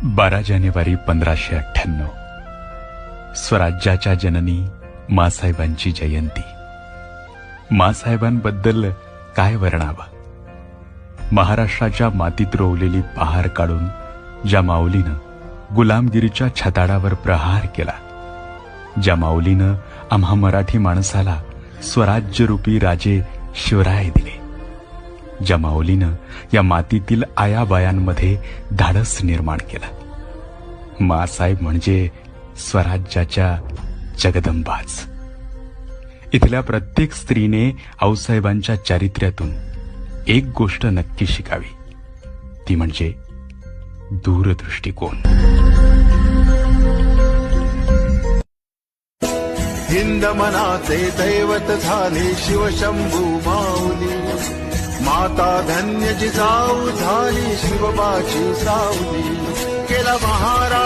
12 जानेवारी 1598 स्वराज्याच्या जननी माँसाहेबांची जयंती. माँसाहेबांबद्दल काय वर्णावं. महाराष्ट्राच्या मातीत रोवलेली पहार काढून ज्या माऊलीनं गुलामगिरीच्या छताडावर प्रहार केला, ज्या माऊलीनं आम्हा मराठी माणसाला स्वराज्यरूपी राजे शिवराय दिले, ज्या माऊलीनं या मातीतील आयाबायांमध्ये धाडस निर्माण केलं. माँसाहेब म्हणजे स्वराज्याच्या जगदंबाच. इथल्या प्रत्येक स्त्रीने आऊसाहेबांच्या चारित्र्यातून एक गोष्ट नक्की शिकावी, ती म्हणजे दूरदृष्टिकोन. हिंद मनाचे दैवत झाले शिवशंभू माऊली, माता धन्य जिजाऊ झाली शिवबाची सावली. केला